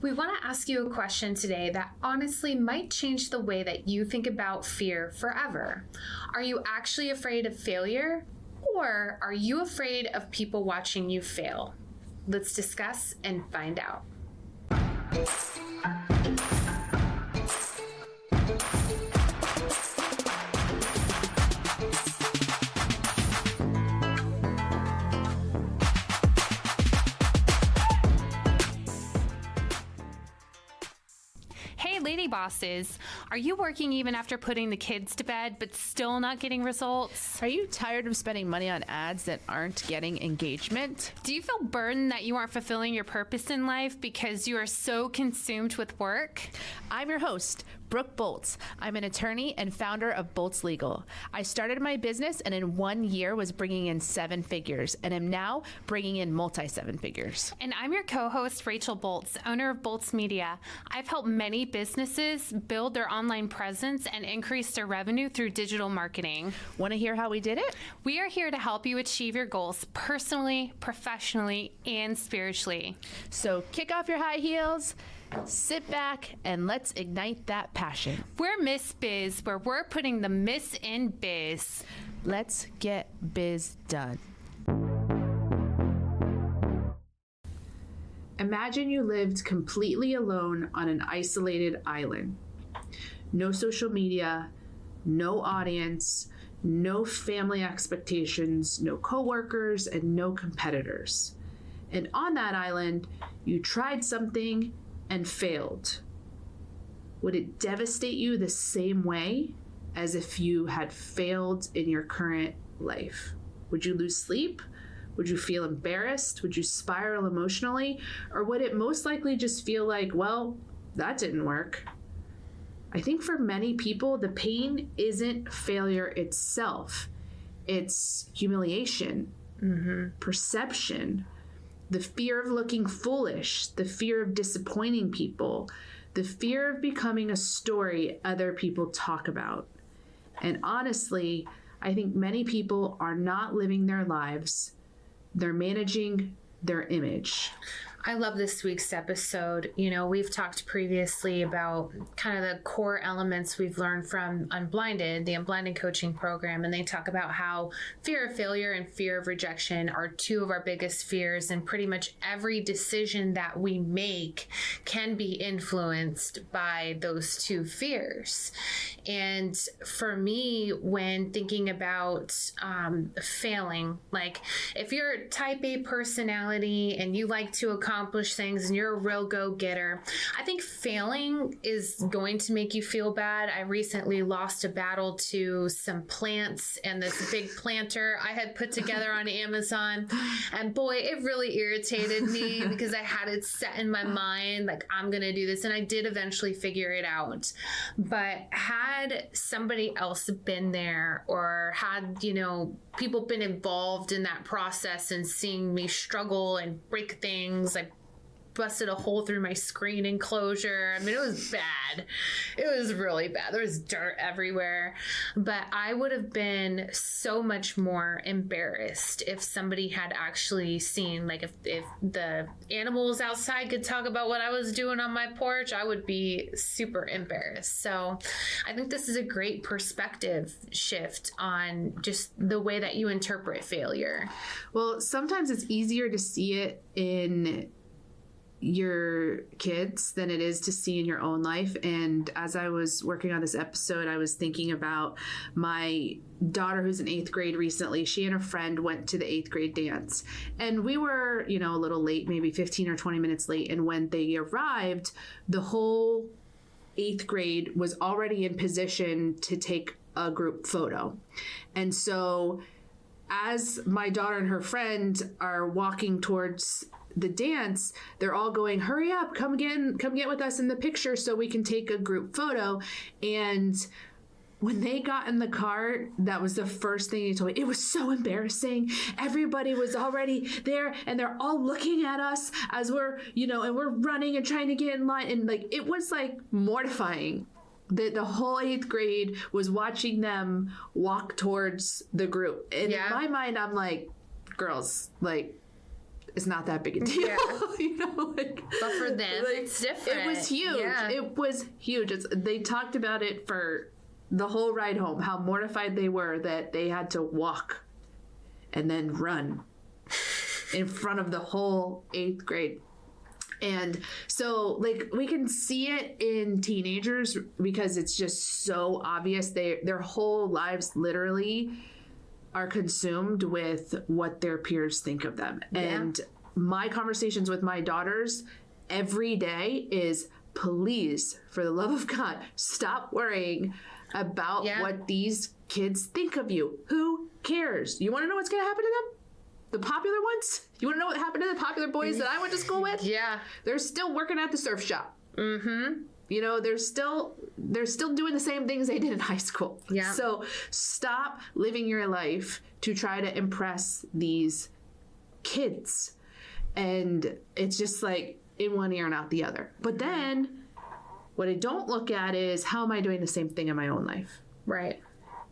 We want to ask you a question today that honestly might change the way that you think about fear forever. Are you actually afraid of failure, or are you afraid of people watching you fail? Let's discuss and find out. Hey, lady bosses, are you working even after putting the kids to bed but still not getting results? Are you tired of spending money on ads that aren't getting engagement? Do you feel burdened that you aren't fulfilling your purpose in life because you are so consumed with work? I'm your host, Brooke Boltz. I'm an attorney and founder of Boltz Legal. I started my business and in 1 year was bringing in 7 figures and am now bringing in multi-7 figures. And I'm your co-host, Rachel Boltz, owner of Boltz Media. I've helped many businesses build their online presence and increase their revenue through digital marketing. Want to hear how we did it? We are here to help you achieve your goals personally, professionally, and spiritually. So kick off your high heels, sit back, and let's ignite that passion. We're Miss Biz, where we're putting the Miss in biz. Let's get biz done. Imagine you lived completely alone on an isolated island. No social media, no audience, no family expectations, no coworkers, and no competitors. And on that island, you tried something and failed. Would it devastate you the same way as if you had failed in your current life? Would you lose sleep? Would you feel embarrassed? Would you spiral emotionally? Or would it most likely just feel like, well, that didn't work? I think for many people, the pain isn't failure itself. It's humiliation, perception, the fear of looking foolish, the fear of disappointing people, the fear of becoming a story other people talk about. And honestly, I think many people are not living their lives. They're managing their image. I love this week's episode. You know, we've talked previously about kind of the core elements we've learned from Unblinded, the Unblinded coaching program, and they talk about how fear of failure and fear of rejection are two of our biggest fears, and pretty much every decision that we make can be influenced by those two fears. And for me, when thinking about failing, like if you're a type A personality and you like to accomplish things and you're a real go-getter, I think failing is going to make you feel bad. I recently lost a battle to some plants and this big planter I had put together on Amazon, and boy, it really irritated me because I had it set in my mind like I'm gonna do this, and I did eventually figure it out. But had somebody else been there, or had, you know, people been involved in that process and seeing me struggle and break things, like busted a hole through my screen enclosure. I mean, it was bad. It was really bad. There was dirt everywhere. But I would have been so much more embarrassed if somebody had actually seen, like if the animals outside could talk about what I was doing on my porch, I would be super embarrassed. So I think this is a great perspective shift on just the way that you interpret failure. Well, sometimes it's easier to see it in your kids than it is to see in your own life. And as I was working on this episode, I was thinking about my daughter who's in 8th grade recently. She and her friend went to the 8th grade dance, and we were, you know, a little late, maybe 15 or 20 minutes late. And when they arrived, the whole 8th grade was already in position to take a group photo. And so as my daughter and her friend are walking towards the dance, they're all going, hurry up, come get with us in the picture so we can take a group photo. And when they got in the car, that was the first thing he told me. It was so embarrassing. Everybody was already there and they're all looking at us as we're, you know, and we're running and trying to get in line. And like, it was like mortifying that the whole 8th grade was watching them walk towards the group. And in my mind, I'm like, girls, like, it's not that big a deal. Yeah. You know, like, but for them, it's different. It was huge. Yeah. It was huge. They talked about it for the whole ride home, how mortified they were that they had to walk and then run in front of the whole 8th grade. And so, like, we can see it in teenagers because it's just so obvious. Their whole lives literally are consumed with what their peers think of them. Yeah. And my conversations with my daughters every day is, please, for the love of God, stop worrying about what these kids think of you. Who cares? You want to know what's going to happen to them? The popular ones? You want to know what happened to the popular boys that I went to school with? Yeah. They're still working at the surf shop. Mm-hmm. You know, they're still doing the same things they did in high school. Yeah. So stop living your life to try to impress these kids. And it's just like in one ear and out the other. But then what I don't look at is, how am I doing the same thing in my own life? Right.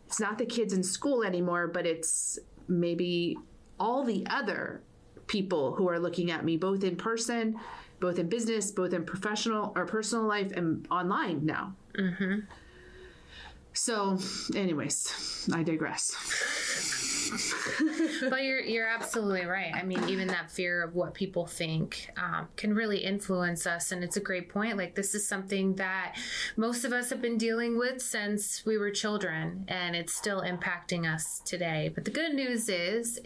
It's not the kids in school anymore, but it's maybe all the other people who are looking at me, both in person, both in business, both in professional or personal life, and online now. Mm-hmm. So, anyways, I digress. But you're absolutely right. I mean, even that fear of what people think can really influence us. And it's a great point. Like, this is something that most of us have been dealing with since we were children, and it's still impacting us today. But the good news is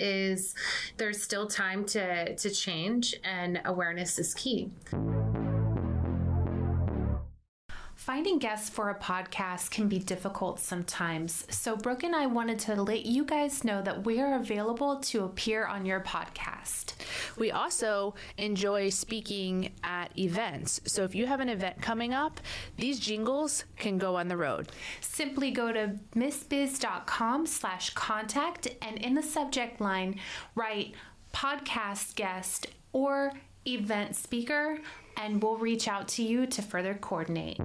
there's still time to change, and awareness is key. Finding guests for a podcast can be difficult sometimes, so Brooke and I wanted to let you guys know that we are available to appear on your podcast. We also enjoy speaking at events, so if you have an event coming up, these jingles can go on the road. Simply go to missbiz.com/contact, and in the subject line, write podcast guest or event speaker, and we'll reach out to you to further coordinate.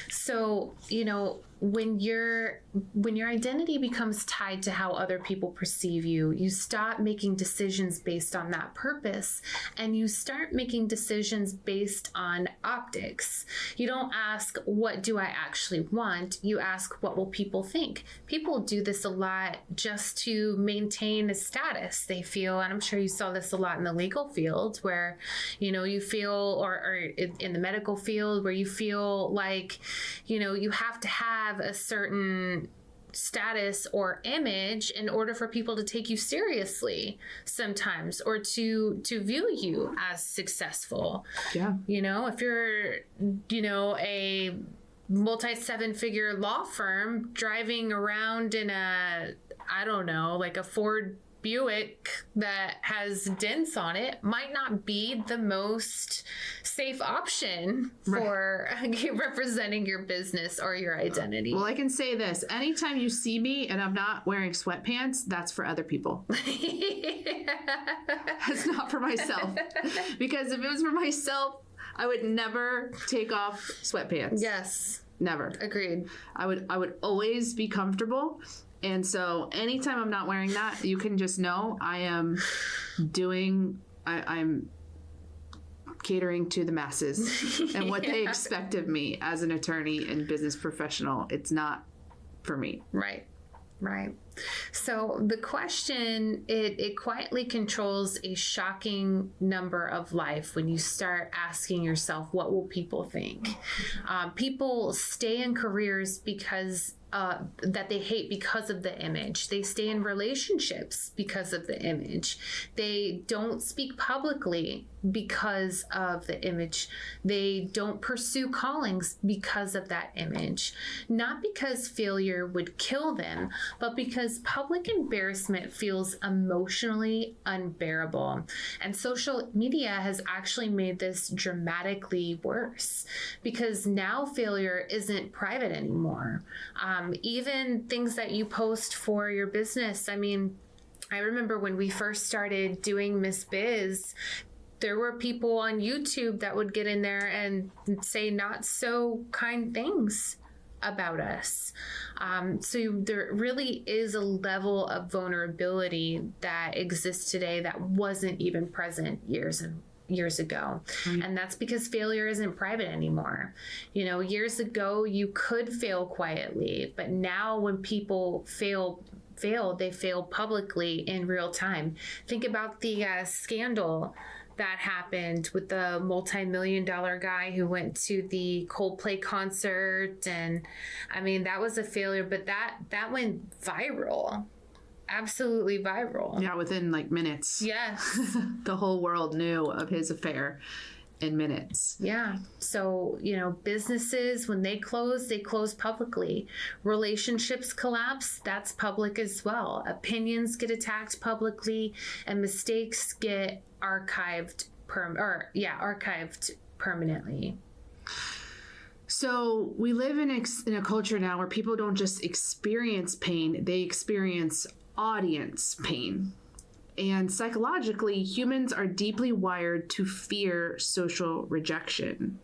So, you know, when your identity becomes tied to how other people perceive you, you stop making decisions based on that purpose, and you start making decisions based on optics. You don't ask, what do I actually want? You ask, what will people think? People do this a lot just to maintain a status they feel, and I'm sure you saw this a lot in the legal field, where, you know, you feel, or in the medical field, where you feel like, you know, you have to have a certain status or image in order for people to take you seriously sometimes, or to view you as successful. Yeah. You know, if you're, you know, a multi-7-figure law firm driving around in a, I don't know, like a Ford Buick that has dents on it, might not be the most safe option for representing your business or your identity. Well, I can say this. Anytime you see me and I'm not wearing sweatpants, that's for other people. It's not for myself. Because if it was for myself, I would never take off sweatpants. Yes. Never. Agreed. I would always be comfortable. And so anytime I'm not wearing that, you can just know I'm catering to the masses and what they expect of me as an attorney and business professional. It's not for me. Right. Right. So the question, it quietly controls a shocking number of life when you start asking yourself, what will people think? People stay in careers because that they hate because of the image. They stay in relationships because of the image. They don't speak publicly because of the image. They don't pursue callings because of that image. Not because failure would kill them, but because public embarrassment feels emotionally unbearable. And social media has actually made this dramatically worse, because now failure isn't private anymore. Even things that you post for your business. I mean, I remember when we first started doing Miss Biz, there were people on YouTube that would get in there and say not so kind things about us. So there really is a level of vulnerability that exists today that wasn't even present years ago. Right. And that's because failure isn't private anymore. Years ago, you could fail quietly, but now when people fail, they fail publicly in real time. Think about the scandal that happened with the multi-million-dollar guy who went to the Coldplay concert. And I mean, that was a failure, but that went viral. Absolutely viral. Yeah, within like minutes. Yes. The whole world knew of his affair in minutes. Yeah. So, businesses, when they close publicly. Relationships collapse, that's public as well. Opinions get attacked publicly, and mistakes get archived permanently. So we live in a culture now where people don't just experience pain, they experience audience pain. And psychologically, humans are deeply wired to fear social rejection.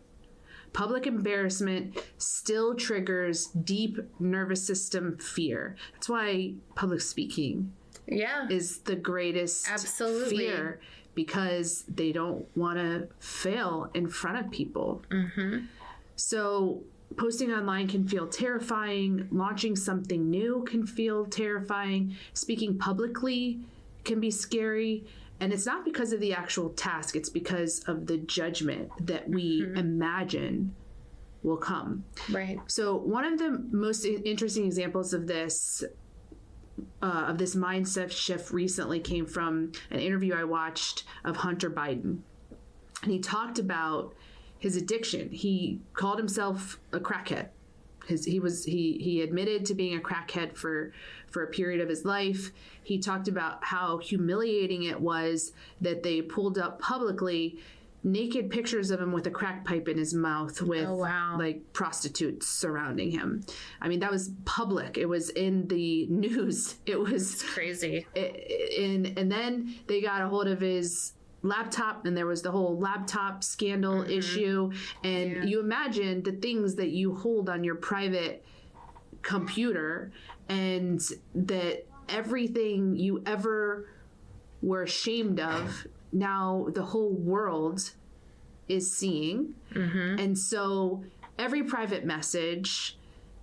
Public embarrassment still triggers deep nervous system fear. That's why public speaking is the greatest fear, because they don't want to fail in front of people. Mm-hmm. So posting online can feel terrifying. Launching something new can feel terrifying. Speaking publicly can be scary. And it's not because of the actual task. It's because of the judgment that we imagine will come. Right. So one of the most interesting examples of this mindset shift recently came from an interview I watched of Hunter Biden. And he talked about his addiction. He called himself a crackhead. He admitted to being a crackhead for a period of his life. He talked about how humiliating it was that they pulled up publicly naked pictures of him with a crack pipe in his mouth with like prostitutes surrounding him. I mean, that was public. It was in the news. It's crazy. And then they got a hold of his laptop, and there was the whole laptop scandal issue. And you imagine the things that you hold on your private computer, and that everything you ever were ashamed of, now the whole world is seeing. And so every private message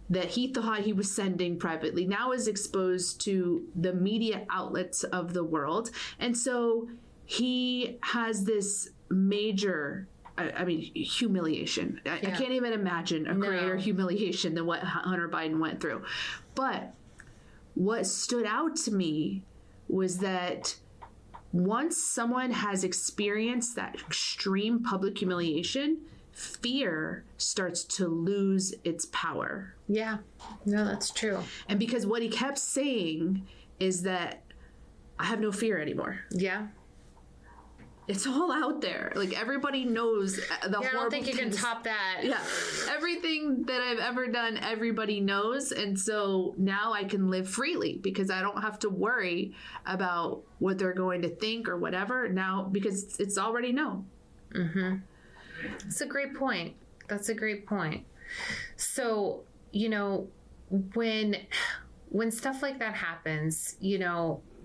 that he thought he was sending privately now is exposed to the media outlets of the world. And so he has this major, humiliation. I can't even imagine a greater humiliation than what Hunter Biden went through. But what stood out to me was that once someone has experienced that extreme public humiliation, fear starts to lose its power. Yeah, no, that's true. And because what he kept saying is that I have no fear anymore. Yeah. It's all out there. Like, everybody knows the horrible I don't think you can things. top that. Yeah. Everything that I've ever done, everybody knows. And so now I can live freely because I don't have to worry about what they're going to think or whatever now, because it's already known. Mm-hmm. That's a great point. So, when stuff like that happens,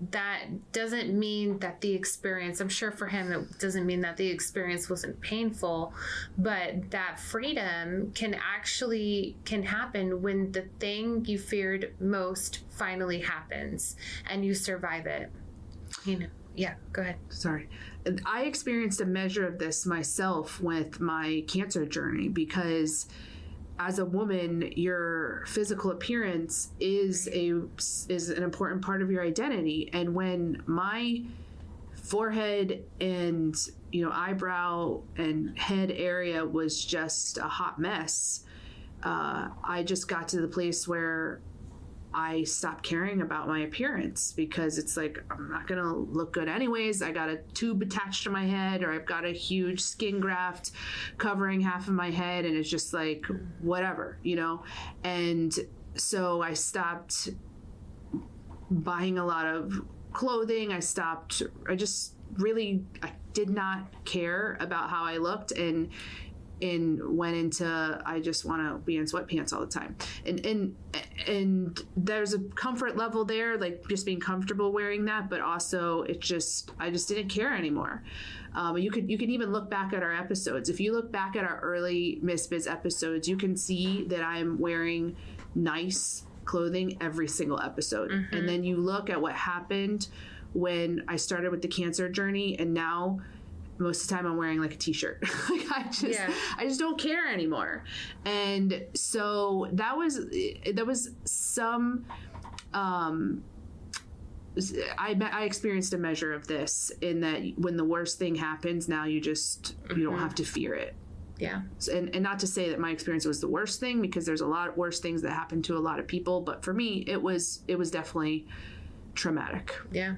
that doesn't mean that the experience, I'm sure for him, it doesn't mean that the experience wasn't painful, but that freedom can happen when the thing you feared most finally happens and you survive it. Yeah, go ahead. Sorry. I experienced a measure of this myself with my cancer journey, because as a woman, your physical appearance is an important part of your identity. And when my forehead and eyebrow and head area was just a hot mess, I just got to the place where I stopped caring about my appearance, because it's like, I'm not going to look good anyways. I got a tube attached to my head, or I've got a huge skin graft covering half of my head, and it's just like, whatever, And so I stopped buying a lot of clothing. I did not care about how I looked. And and went into, I just want to be in sweatpants all the time. And there's a comfort level there, like just being comfortable wearing that, but also I just didn't care anymore. You can even look back at our episodes. If you look back at our early Miss Biz episodes, you can see that I'm wearing nice clothing every single episode. Mm-hmm. And then you look at what happened when I started with the cancer journey, and now most of the time I'm wearing like a t-shirt. Like I just don't care anymore. And so that was some, I experienced a measure of this, in that when the worst thing happens, now you don't have to fear it. Yeah. And not to say that my experience was the worst thing, because there's a lot of worse things that happen to a lot of people. But for me, it was definitely traumatic. Yeah.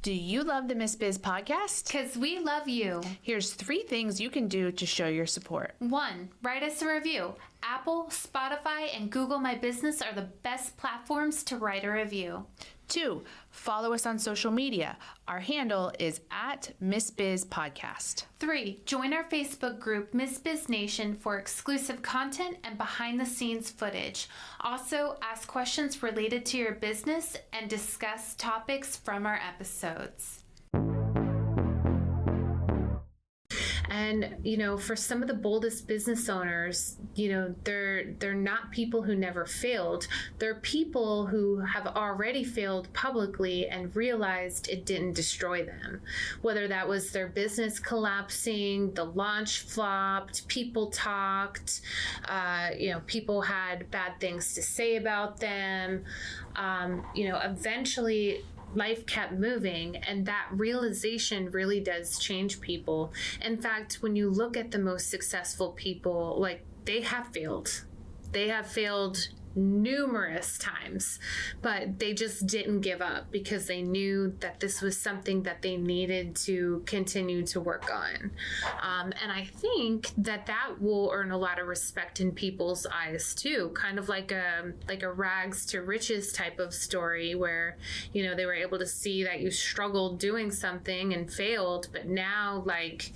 Do you love the Miss Biz podcast? Because we love you. Here's 3 things you can do to show your support. 1, write us a review. Apple, Spotify, and Google My Business are the best platforms to write a review. 2, follow us on social media. Our handle is @MissBizPodcast. 3, join our Facebook group, Miss Biz Nation, for exclusive content and behind-the-scenes footage. Also, ask questions related to your business and discuss topics from our episodes. And, for some of the boldest business owners, they're not people who never failed. They're people who have already failed publicly and realized it didn't destroy them. Whether that was their business collapsing, the launch flopped, people talked, people had bad things to say about them. Eventually life kept moving, and that realization really does change people. In fact, when you look at the most successful people, like, they have failed. They have failed numerous times, but they just didn't give up because they knew that this was something that they needed to continue to work on. And I think that will earn a lot of respect in people's eyes too, kind of like a rags to riches type of story where, they were able to see that you struggled doing something and failed, but now, like,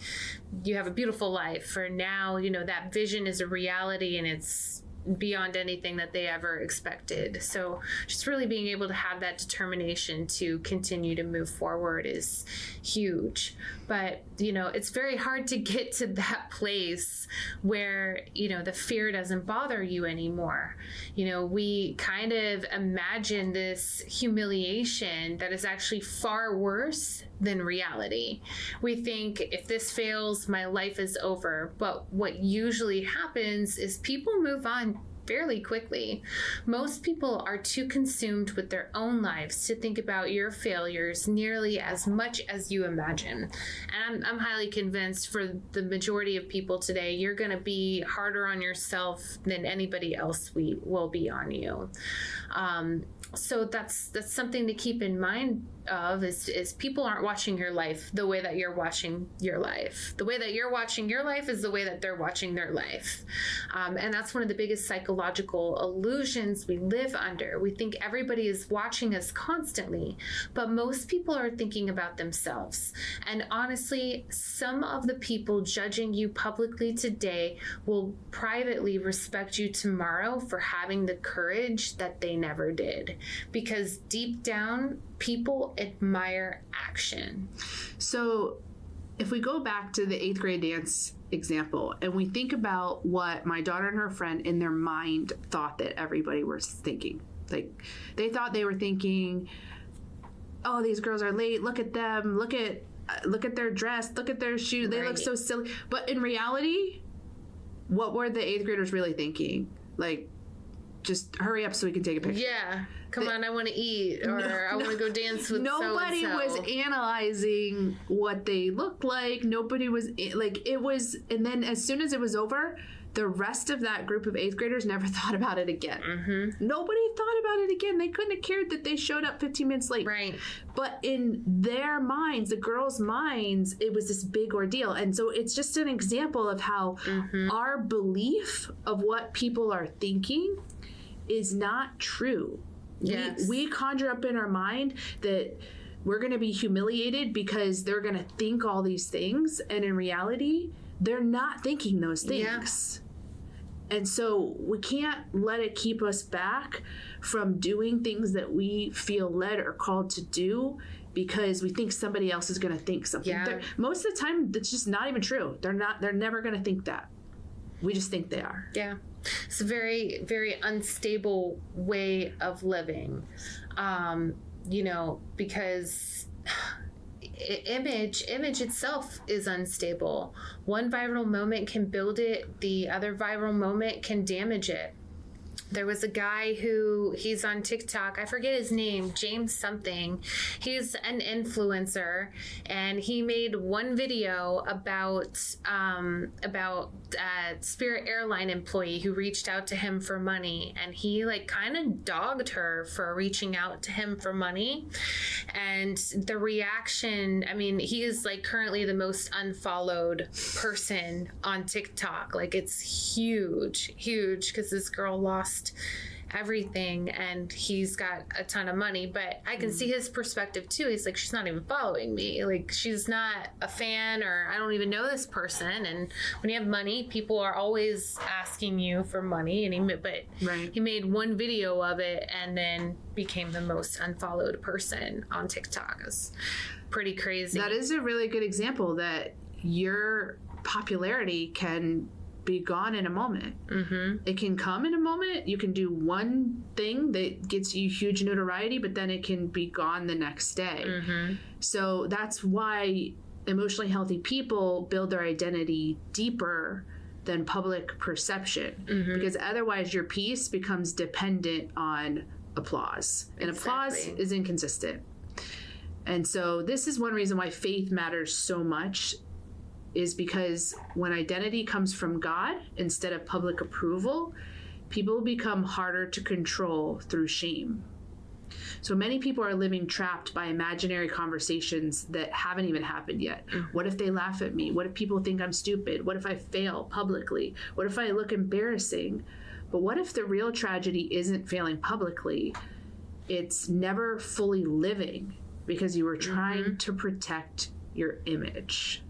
you have a beautiful life, or now, that vision is a reality and it's beyond anything that they ever expected. So just really being able to have that determination to continue to move forward is huge. But, it's very hard to get to that place where, the fear doesn't bother you anymore. We kind of imagine this humiliation that is actually far worse than reality. We think, if this fails, my life is over. But what usually happens is people move on fairly quickly. Most people are too consumed with their own lives to think about your failures nearly as much as you imagine. And I'm highly convinced for the majority of people today, you're going to be harder on yourself than anybody else will be on you. So that's something to keep in mind of is people aren't watching your life the way that you're watching your life. The way that you're watching your life is the way that they're watching their life. And that's one of the biggest psychological illusions we live under. We think everybody is watching us constantly, but most people are thinking about themselves. And honestly, some of the people judging you publicly today will privately respect you tomorrow for having the courage that they never did. Because deep down, people admire action. So if we go back to the 8th grade dance example and we think about what my daughter and her friend in their mind thought that everybody was thinking, like they thought they were thinking, oh, these girls are late, look at them, look at their dress, look at their shoes, they look so silly. But in reality, what were the 8th graders really thinking? Like, just hurry up so we can take a picture. Yeah. Come on, I want to eat, or I want to go dance with nobody so-and-so. was analyzing what they looked like. Nobody was like, it was, and then as soon as it was over, the rest of that group of 8th graders never thought about it again. Mm-hmm. Nobody thought about it again. They couldn't have cared that they showed up 15 minutes late. Right. But in their minds, the girls' minds, it was this big ordeal. And so it's just an example of how our belief of what people are thinking is not true. Yes. We conjure up in our mind that we're going to be humiliated because they're going to think all these things. And in reality, they're not thinking those things. Yeah. And so we can't let it keep us back from doing things that we feel led or called to do because we think somebody else is going to think something. Yeah. Most of the time, that's just not even true. They're never going to think that. We just think they are. Yeah. It's a very, very unstable way of living, because image itself is unstable. One viral moment can build it. The other viral moment can damage it. There was a guy he's on TikTok. I forget his name, James something. He's an influencer, and he made one video about Spirit Airline employee who reached out to him for money, and he kind of dogged her for reaching out to him for money. And the reaction, I mean, he is currently the most unfollowed person on TikTok. It's huge because this girl lost everything and he's got a ton of money, but I can see his perspective too. He's she's not even following me, she's not a fan, or I don't even know this person. And when you have money, people are always asking you for money. And he made one video of it and then became the most unfollowed person on TikTok. It's pretty crazy. That is a really good example that your popularity can be gone in a moment. Mm-hmm. It can come in a moment. You can do one thing that gets you huge notoriety, but then it can be gone the next day. Mm-hmm. So that's why emotionally healthy people build their identity deeper than public perception, because otherwise your peace becomes dependent on applause, and applause is inconsistent. And so this is one reason why faith matters so much, is because when identity comes from God instead of public approval, people become harder to control through shame. So many people are living trapped by imaginary conversations that haven't even happened yet. What if they laugh at me? What if people think I'm stupid? What if I fail publicly? What if I look embarrassing? But what if the real tragedy isn't failing publicly? It's never fully living because you were trying to protect your image.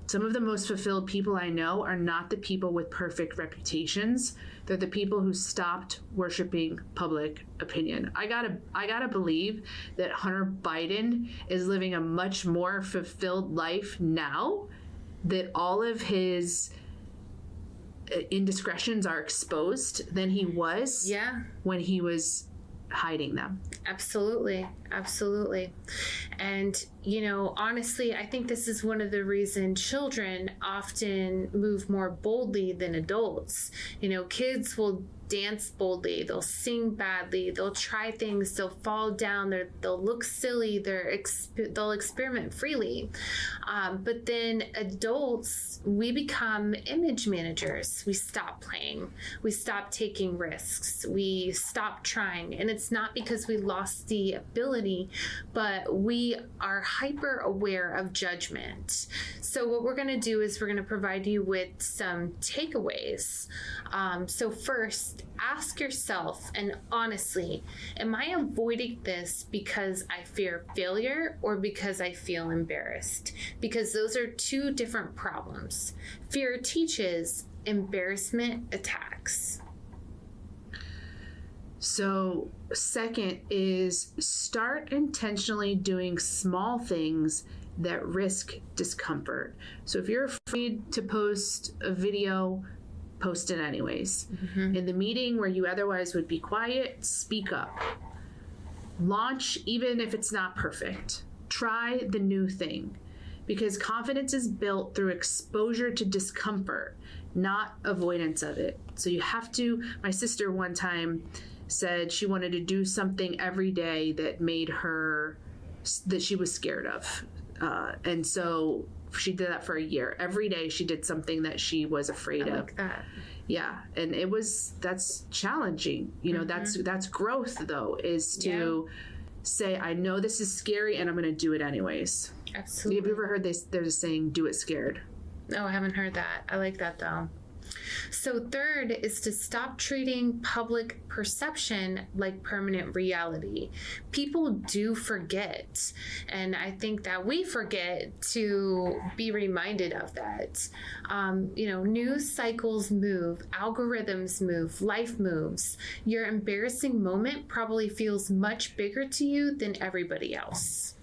Some of the most fulfilled people I know are not the people with perfect reputations. They're the people who stopped worshiping public opinion. I gotta believe that Hunter Biden is living a much more fulfilled life now that all of his indiscretions are exposed than he was when he was hiding them. Absolutely. And, honestly, I think this is one of the reasons children often move more boldly than adults. Kids will dance boldly, they'll sing badly, they'll try things, they'll fall down, they'll look silly, they'll experiment freely. But then adults, we become image managers. We stop playing, we stop taking risks, we stop trying. And it's not because we lost the ability, but we are hyper aware of judgment. So what we're going to do is we're going to provide you with some takeaways. So first, ask yourself, and honestly, am I avoiding this because I fear failure or because I feel embarrassed? Because those are two different problems. Fear teaches, embarrassment attacks. So, second is start intentionally doing small things that risk discomfort. So if you're afraid to post a video, post it anyways. In the meeting where you otherwise would be quiet, speak up. Launch even if it's not perfect. Try the new thing, because confidence is built through exposure to discomfort, not avoidance of it. So you have to, my sister one time said she wanted to do something every day that made her, that she was scared of. And so she did that for a year. Every day she did something that she was afraid of. Like that. Yeah. And that's challenging. That's growth though, is to say, I know this is scary and I'm going to do it anyways. Absolutely. Have you ever heard there's a saying, do it scared? No, I haven't heard that. I like that though. So third is to stop treating public perception like permanent reality. People do forget, and I think that we forget to be reminded of that. News cycles move, algorithms move, life moves. Your embarrassing moment probably feels much bigger to you than everybody else.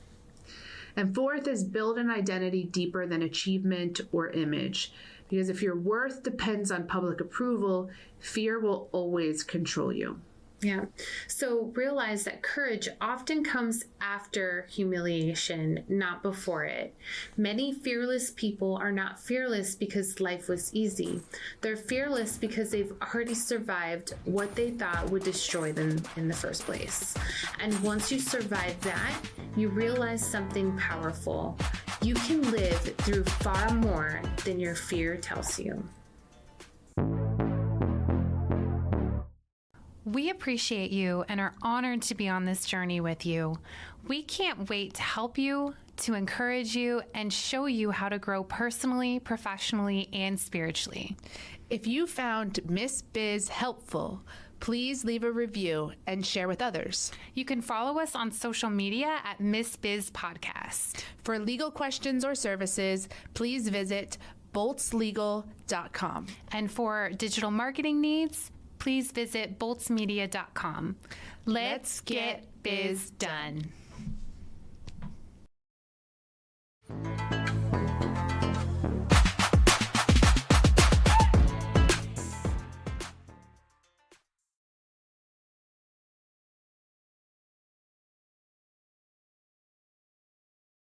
And fourth is build an identity deeper than achievement or image. Because if your worth depends on public approval, fear will always control you. Yeah. So realize that courage often comes after humiliation, not before it. Many fearless people are not fearless because life was easy. They're fearless because they've already survived what they thought would destroy them in the first place. And once you survive that, you realize something powerful. You can live through far more than your fear tells you. We appreciate you and are honored to be on this journey with you. We can't wait to help you, to encourage you, and show you how to grow personally, professionally, and spiritually. If you found Miss Biz helpful, please leave a review and share with others. You can follow us on social media at Miss Biz Podcast. For legal questions or services, please visit boltzlegal.com. And for digital marketing needs, please visit boltzmedia.com. Let's get biz done.